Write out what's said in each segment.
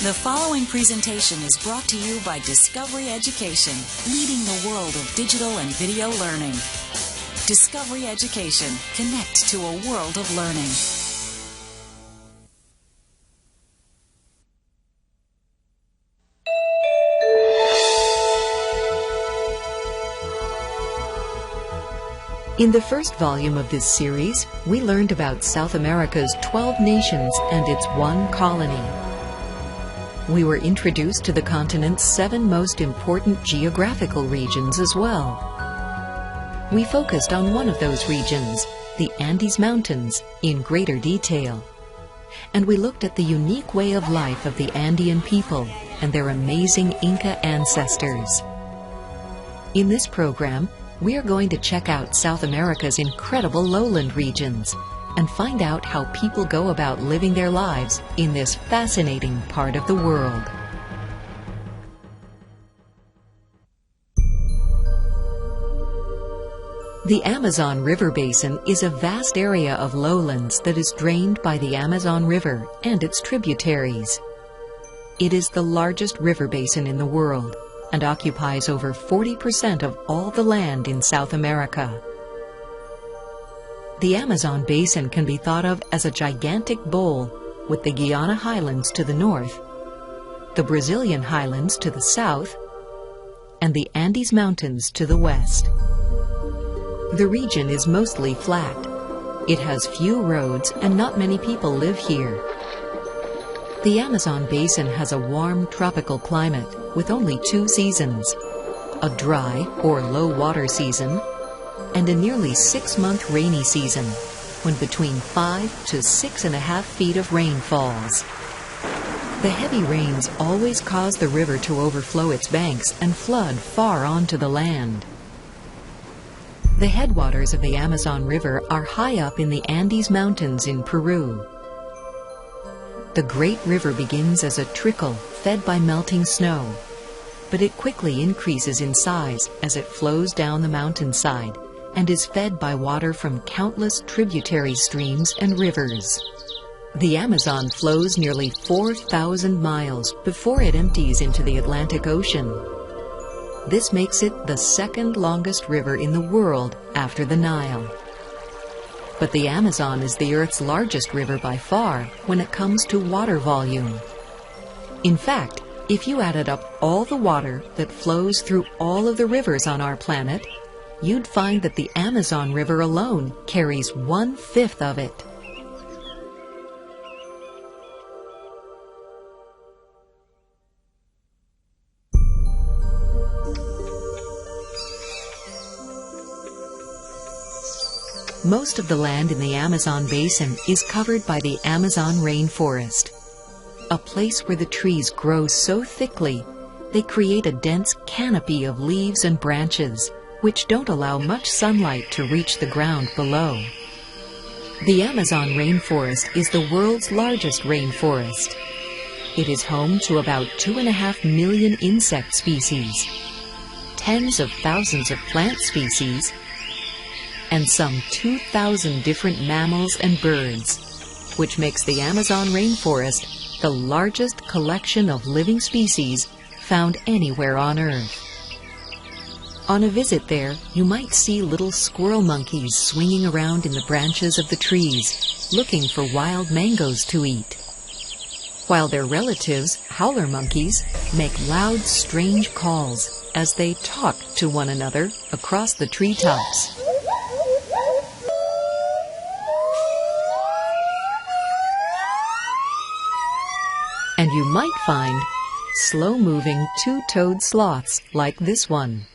The following presentation is brought to you by Discovery Education, leading the world of digital and video learning. Discovery Education. Connect to a world of learning. In the first volume of this series, we learned about South America's 12 nations and its one colony. We were introduced to the continent's 7 most important geographical regions as well. We focused on one of those regions, the Andes Mountains, in greater detail. And we looked at the unique way of life of the Andean people and their amazing Inca ancestors. In this program, we are going to check out South America's incredible lowland regions and find out how people go about living their lives in this fascinating part of the world. The Amazon River Basin is a vast area of lowlands that is drained by the Amazon River and its tributaries. It is the largest river basin in the world and occupies over 40% of all the land in South America. The Amazon basin can be thought of as a gigantic bowl with the Guiana Highlands to the north, the Brazilian Highlands to the south, and the Andes Mountains to the west. The region is mostly flat. It has few roads and not many people live here. The Amazon basin has a warm tropical climate with only 2 seasons, a dry or low water season and a nearly 6-month rainy season, when between 5 to 6.5 feet of rain falls. The heavy rains always cause the river to overflow its banks and flood far onto the land. The headwaters of the Amazon River are high up in the Andes Mountains in Peru. The great river begins as a trickle fed by melting snow, but it quickly increases in size as it flows down the mountainside and is fed by water from countless tributary streams and rivers. The Amazon flows nearly 4,000 miles before it empties into the Atlantic Ocean. This makes it the second longest river in the world after the Nile. But the Amazon is the Earth's largest river by far when it comes to water volume. In fact, if you added up all the water that flows through all of the rivers on our planet, you'd find that the Amazon River alone carries 1/5 of it. Most of the land in the Amazon basin is covered by the Amazon rainforest, a place where the trees grow so thickly they create a dense canopy of leaves and branches which don't allow much sunlight to reach the ground below. The Amazon rainforest is the world's largest rainforest. It is home to about 2.5 million insect species, tens of thousands of plant species, and some 2,000 different mammals and birds, which makes the Amazon rainforest the largest collection of living species found anywhere on Earth. On a visit there, you might see little squirrel monkeys swinging around in the branches of the trees, looking for wild mangoes to eat, while their relatives, howler monkeys, make loud, strange calls as they talk to one another across the treetops. And you might find slow-moving 2-toed sloths like this one,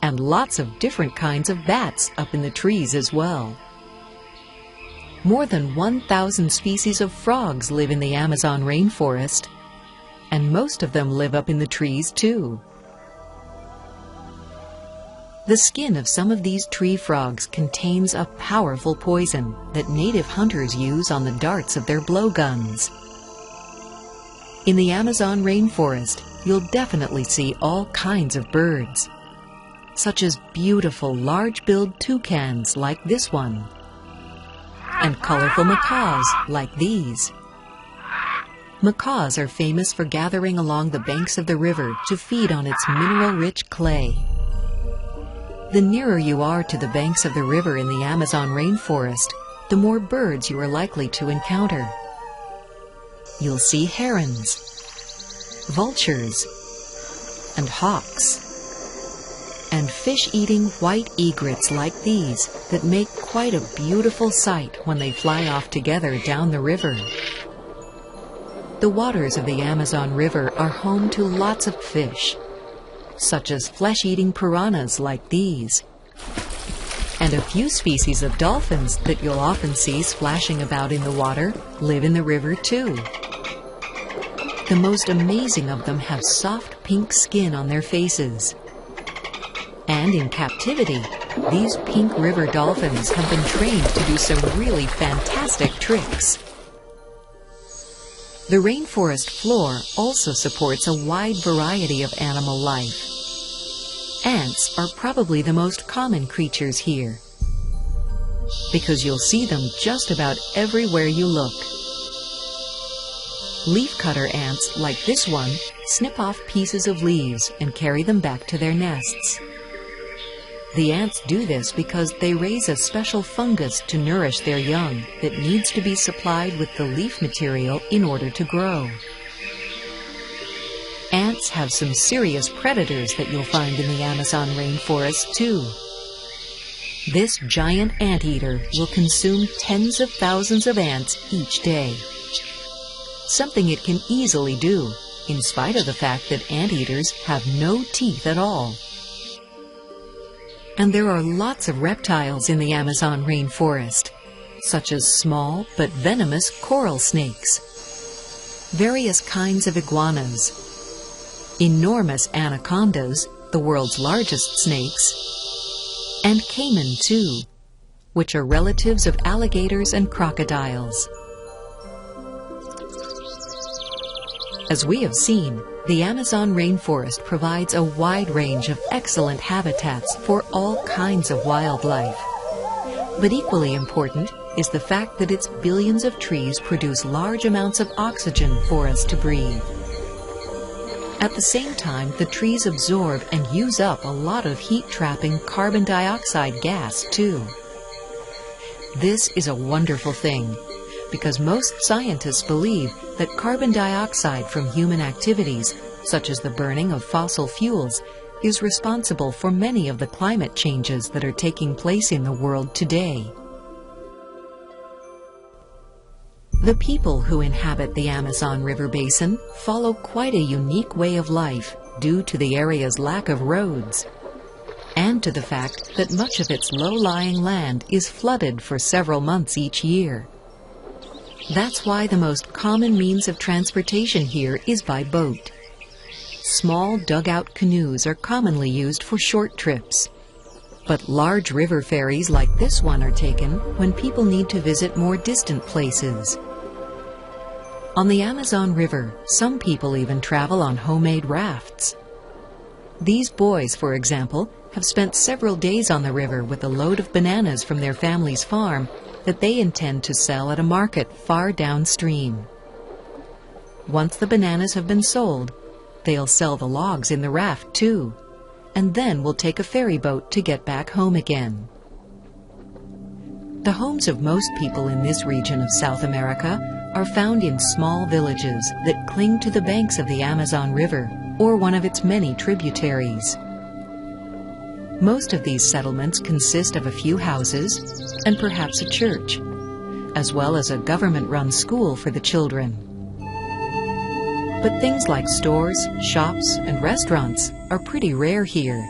and lots of different kinds of bats up in the trees as well. More than 1,000 species of frogs live in the Amazon rainforest, and most of them live up in the trees too. The skin of some of these tree frogs contains a powerful poison that native hunters use on the darts of their blowguns. In the Amazon rainforest, you'll definitely see all kinds of birds, such as beautiful large-billed toucans like this one, and colorful macaws like these. Macaws are famous for gathering along the banks of the river to feed on its mineral-rich clay. The nearer you are to the banks of the river in the Amazon rainforest, the more birds you are likely to encounter. You'll see herons, vultures, and hawks, and fish-eating white egrets like these that make quite a beautiful sight when they fly off together down the river. The waters of the Amazon River are home to lots of fish, such as flesh-eating piranhas like these, and a few species of dolphins that you'll often see splashing about in the water live in the river too. The most amazing of them have soft pink skin on their faces. And in captivity, these pink river dolphins have been trained to do some really fantastic tricks. The rainforest floor also supports a wide variety of animal life. Ants are probably the most common creatures here, because you'll see them just about everywhere you look. Leafcutter ants, like this one, snip off pieces of leaves and carry them back to their nests. The ants do this because they raise a special fungus to nourish their young that needs to be supplied with the leaf material in order to grow. Ants have some serious predators that you'll find in the Amazon rainforest too. This giant anteater will consume tens of thousands of ants each day. Something it can easily do, in spite of the fact that anteaters have no teeth at all. And there are lots of reptiles in the Amazon rainforest, such as small but venomous coral snakes, various kinds of iguanas, enormous anacondas, the world's largest snakes, and caiman too, which are relatives of alligators and crocodiles. As we have seen, the Amazon rainforest provides a wide range of excellent habitats for all kinds of wildlife. But equally important is the fact that its billions of trees produce large amounts of oxygen for us to breathe. At the same time, the trees absorb and use up a lot of heat-trapping carbon dioxide gas too. This is a wonderful thing, because most scientists believe that carbon dioxide from human activities, such as the burning of fossil fuels, is responsible for many of the climate changes that are taking place in the world today. The people who inhabit the Amazon River basin follow quite a unique way of life due to the area's lack of roads, and to the fact that much of its low-lying land is flooded for several months each year. That's why the most common means of transportation here is by boat. Small dugout canoes are commonly used for short trips, but large river ferries like this one are taken when people need to visit more distant places. On the Amazon River, some people even travel on homemade rafts. These boys, for example, have spent several days on the river with a load of bananas from their family's farm that they intend to sell at a market far downstream. Once the bananas have been sold, they'll sell the logs in the raft too, and then will take a ferry boat to get back home again. The homes of most people in this region of South America are found in small villages that cling to the banks of the Amazon River or one of its many tributaries. Most of these settlements consist of a few houses and perhaps a church, as well as a government-run school for the children. But things like stores, shops, and restaurants are pretty rare here.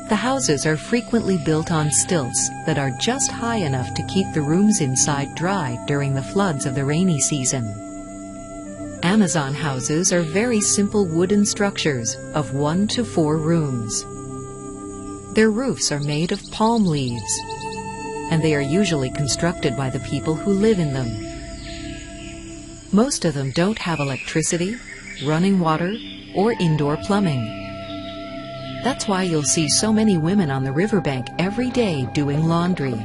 The houses are frequently built on stilts that are just high enough to keep the rooms inside dry during the floods of the rainy season. Amazon houses are very simple wooden structures of 1 to 4 rooms. Their roofs are made of palm leaves, and they are usually constructed by the people who live in them. Most of them don't have electricity, running water, or indoor plumbing. That's why you'll see so many women on the riverbank every day doing laundry.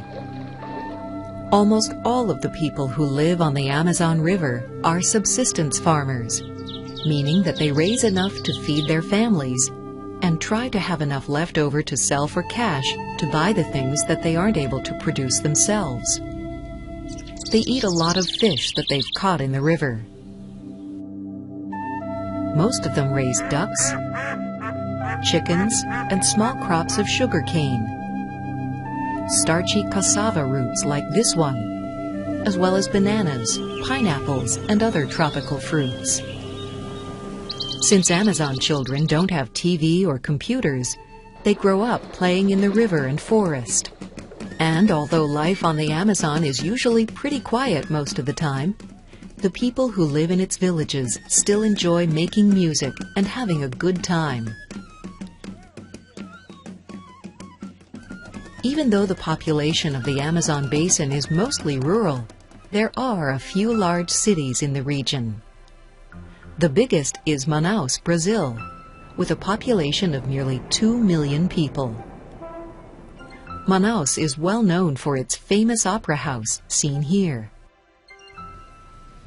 Almost all of the people who live on the Amazon River are subsistence farmers, meaning that they raise enough to feed their families and try to have enough left over to sell for cash to buy the things that they aren't able to produce themselves. They eat a lot of fish that they've caught in the river. Most of them raise ducks, chickens, and small crops of sugarcane, starchy cassava roots like this one, as well as bananas, pineapples, and other tropical fruits. Since Amazon children don't have TV or computers, they grow up playing in the river and forest. And although life on the Amazon is usually pretty quiet most of the time, the people who live in its villages still enjoy making music and having a good time. Even though the population of the Amazon basin is mostly rural, there are a few large cities in the region. The biggest is Manaus, Brazil, with a population of nearly 2 million people. Manaus is well known for its famous opera house, seen here.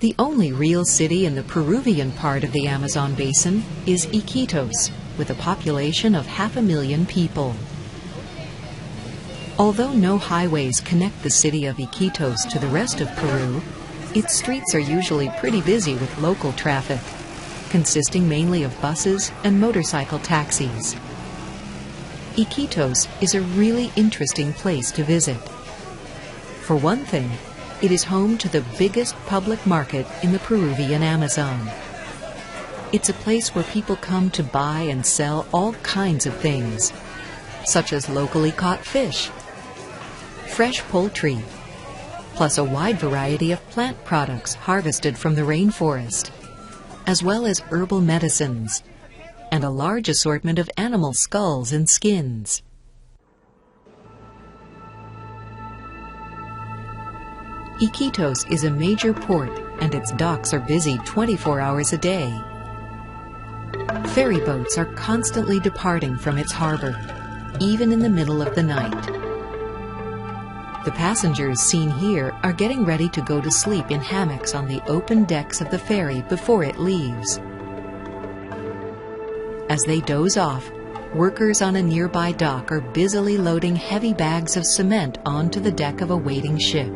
The only real city in the Peruvian part of the Amazon basin is Iquitos, with a population of 500,000 people. Although no highways connect the city of Iquitos to the rest of Peru, its streets are usually pretty busy with local traffic, consisting mainly of buses and motorcycle taxis. Iquitos is a really interesting place to visit. For one thing, it is home to the biggest public market in the Peruvian Amazon. It's a place where people come to buy and sell all kinds of things, such as locally caught fish, fresh poultry, plus a wide variety of plant products harvested from the rainforest, as well as herbal medicines, and a large assortment of animal skulls and skins. Iquitos is a major port, and its docks are busy 24 hours a day. Ferry boats are constantly departing from its harbor, even in the middle of the night. The passengers seen here are getting ready to go to sleep in hammocks on the open decks of the ferry before it leaves. As they doze off, workers on a nearby dock are busily loading heavy bags of cement onto the deck of a waiting ship.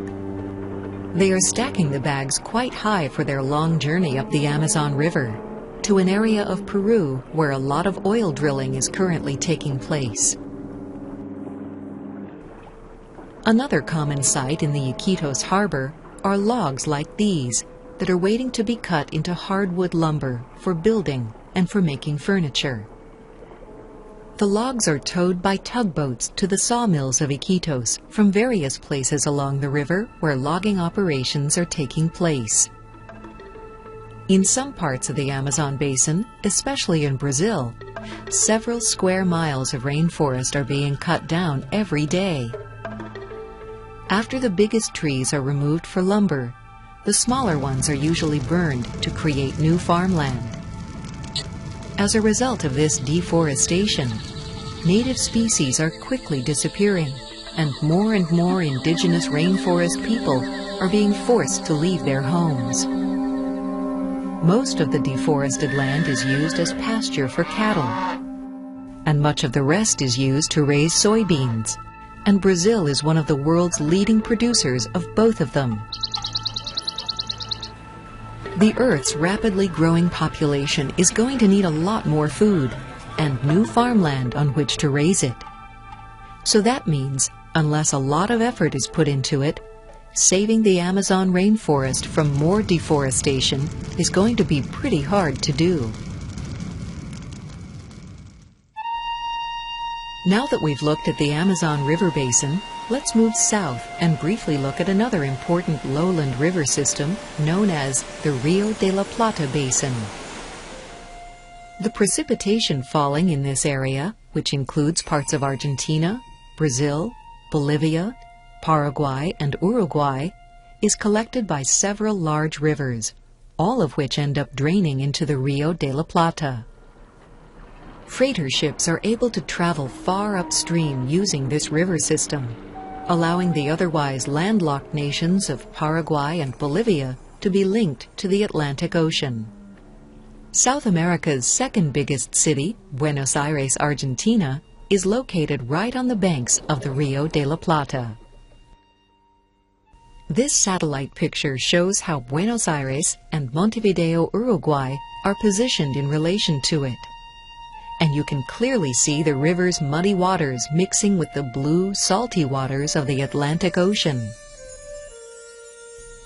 They are stacking the bags quite high for their long journey up the Amazon River, to an area of Peru where a lot of oil drilling is currently taking place. Another common sight in the Iquitos harbor are logs like these that are waiting to be cut into hardwood lumber for building and for making furniture. The logs are towed by tugboats to the sawmills of Iquitos from various places along the river where logging operations are taking place. In some parts of the Amazon basin, especially in Brazil, several square miles of rainforest are being cut down every day. After the biggest trees are removed for lumber, the smaller ones are usually burned to create new farmland. As a result of this deforestation, native species are quickly disappearing, and more indigenous rainforest people are being forced to leave their homes. Most of the deforested land is used as pasture for cattle, and much of the rest is used to raise soybeans, and Brazil is one of the world's leading producers of both of them. The Earth's rapidly growing population is going to need a lot more food and new farmland on which to raise it. So that means, unless a lot of effort is put into it, saving the Amazon rainforest from more deforestation is going to be pretty hard to do. Now that we've looked at the Amazon River basin, let's move south and briefly look at another important lowland river system known as the Rio de la Plata Basin. The precipitation falling in this area, which includes parts of Argentina, Brazil, Bolivia, Paraguay, and Uruguay, is collected by several large rivers, all of which end up draining into the Rio de la Plata. Freighter ships are able to travel far upstream using this river system, allowing the otherwise landlocked nations of Paraguay and Bolivia to be linked to the Atlantic Ocean. South America's second biggest city, Buenos Aires, Argentina, is located right on the banks of the Rio de la Plata. This satellite picture shows how Buenos Aires and Montevideo, Uruguay, are positioned in relation to it. And you can clearly see the river's muddy waters mixing with the blue, salty waters of the Atlantic Ocean.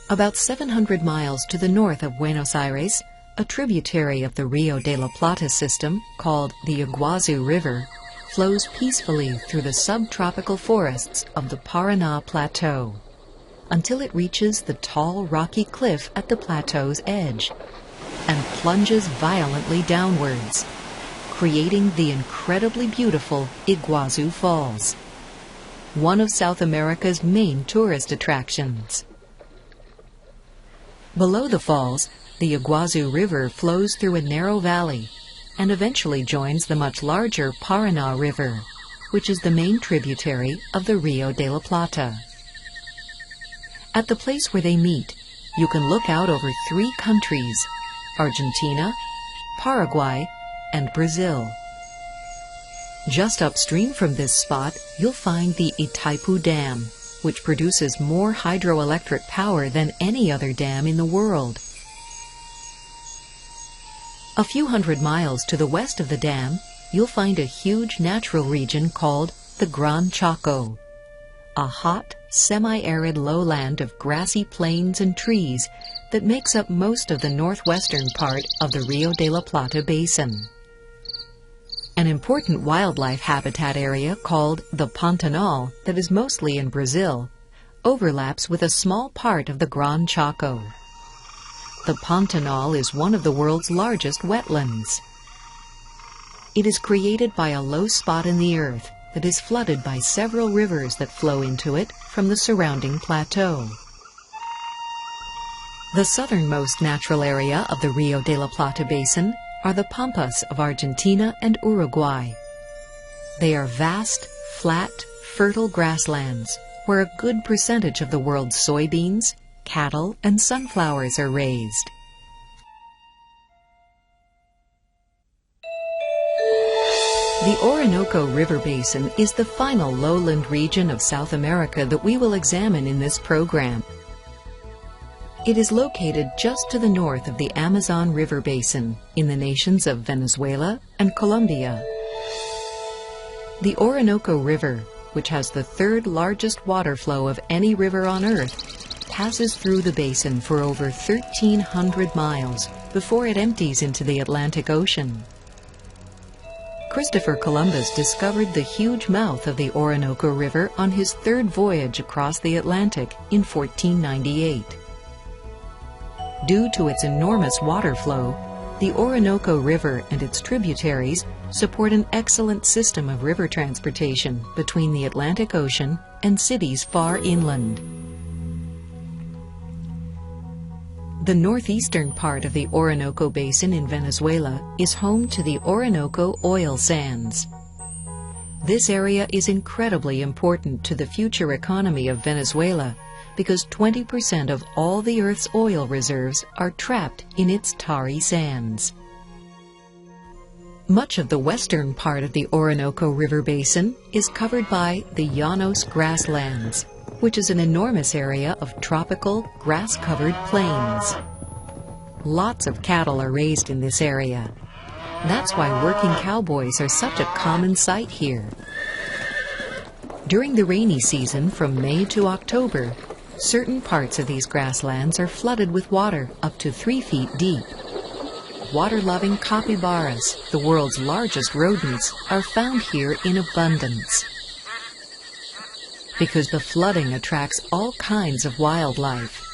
About 700 miles to the north of Buenos Aires, a tributary of the Rio de la Plata system, called the Iguazu River, flows peacefully through the subtropical forests of the Paraná Plateau, until it reaches the tall rocky cliff at the plateau's edge, and plunges violently downwards, creating the incredibly beautiful Iguazu Falls, one of South America's main tourist attractions. Below the falls, the Iguazu River flows through a narrow valley and eventually joins the much larger Paraná River, which is the main tributary of the Rio de la Plata. At the place where they meet, you can look out over 3 countries, Argentina, Paraguay, and Brazil. Just upstream from this spot, you'll find the Itaipu Dam, which produces more hydroelectric power than any other dam in the world. A few hundred miles to the west of the dam, you'll find a huge natural region called the Gran Chaco, a hot, semi-arid lowland of grassy plains and trees that makes up most of the northwestern part of the Rio de la Plata basin. An important wildlife habitat area called the Pantanal, that is mostly in Brazil, overlaps with a small part of the Gran Chaco. The Pantanal is one of the world's largest wetlands. It is created by a low spot in the earth that is flooded by several rivers that flow into it from the surrounding plateau. The southernmost natural area of the Rio de la Plata basin are the Pampas of Argentina and Uruguay. They are vast, flat, fertile grasslands where a good percentage of the world's soybeans, cattle, and sunflowers are raised. The Orinoco River Basin is the final lowland region of South America that we will examine in this program. It is located just to the north of the Amazon River Basin in the nations of Venezuela and Colombia. The Orinoco River, which has the 3rd largest water flow of any river on Earth, passes through the basin for over 1,300 miles before it empties into the Atlantic Ocean. Christopher Columbus discovered the huge mouth of the Orinoco River on his 3rd voyage across the Atlantic in 1498. Due to its enormous water flow, the Orinoco River and its tributaries support an excellent system of river transportation between the Atlantic Ocean and cities far inland. The northeastern part of the Orinoco Basin in Venezuela is home to the Orinoco oil sands. This area is incredibly important to the future economy of Venezuela because 20% of all the Earth's oil reserves are trapped in its tarry sands. Much of the western part of the Orinoco River Basin is covered by the Llanos grasslands, which is an enormous area of tropical, grass-covered plains. Lots of cattle are raised in this area. That's why working cowboys are such a common sight here. During the rainy season from May to October, certain parts of these grasslands are flooded with water up to 3 feet deep. Water-loving capybaras, the world's largest rodents, are found here in abundance. Because the flooding attracts all kinds of wildlife.